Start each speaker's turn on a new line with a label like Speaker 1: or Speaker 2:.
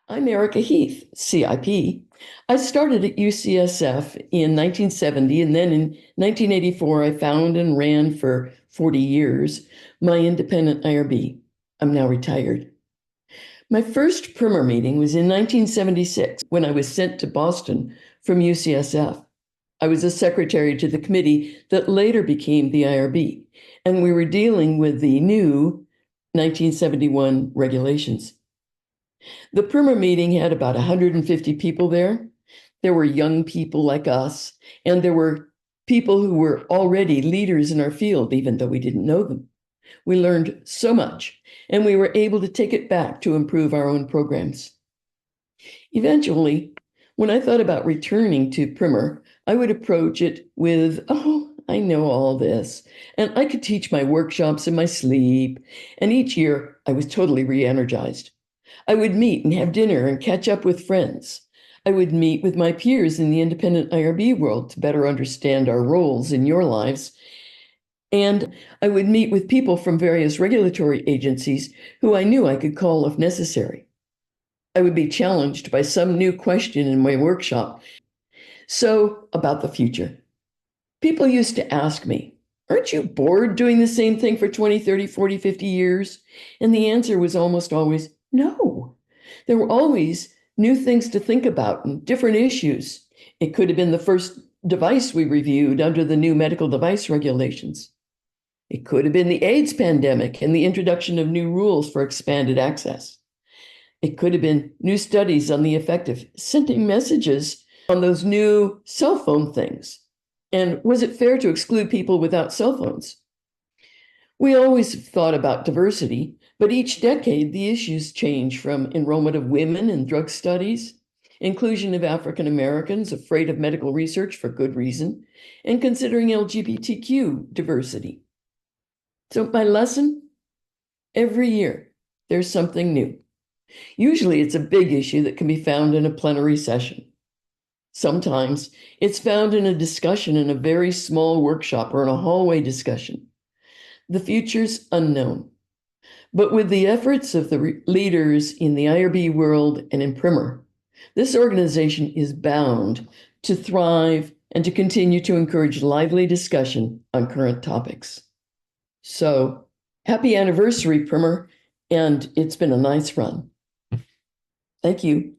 Speaker 1: I'm Erica Heath, CIP. I started at UCSF in 1970, and then in 1984, I found and ran for 40 years my independent IRB. I'm now retired. My first primer meeting was in 1976 when I was sent to Boston from UCSF. I was a secretary to the committee that later became the IRB, and we were dealing with the new 1971 regulations. The primer meeting had about 150 people there. There were young people like us, and there were people who were already leaders in our field, even though we didn't know them. We learned so much, and we were able to take it back to improve our own programs. Eventually, when I thought about returning to primer, I would approach it with, oh, I know all this, and I could teach my workshops in my sleep, and each year I was totally re-energized. I would meet and have dinner and catch up with friends. I would meet with my peers in the independent IRB world to better understand our roles in your lives. And I would meet with people from various regulatory agencies who I knew I could call if necessary. I would be challenged by some new question in my workshop. So, about the future. People used to ask me, aren't you bored doing the same thing for 20, 30, 40, 50 years? And the answer was almost always no. There were always new things to think about and different issues. It could have been the first device we reviewed under the new medical device regulations. It could have been the AIDS pandemic and the introduction of new rules for expanded access. It could have been new studies on the effect of sending messages on those new cell phone things. And was it fair to exclude people without cell phones? We always have thought about diversity, but each decade the issues change from enrollment of women in drug studies, inclusion of African Americans afraid of medical research for good reason, and considering LGBTQ diversity. So my lesson, every year there's something new. Usually it's a big issue that can be found in a plenary session. Sometimes it's found in a discussion in a very small workshop or in a hallway discussion. The future's unknown. But with the efforts of the leaders in the IRB world and in primer, this organization is bound to thrive and to continue to encourage lively discussion on current topics. So, happy anniversary, primer, and it's been a nice run. Thank you.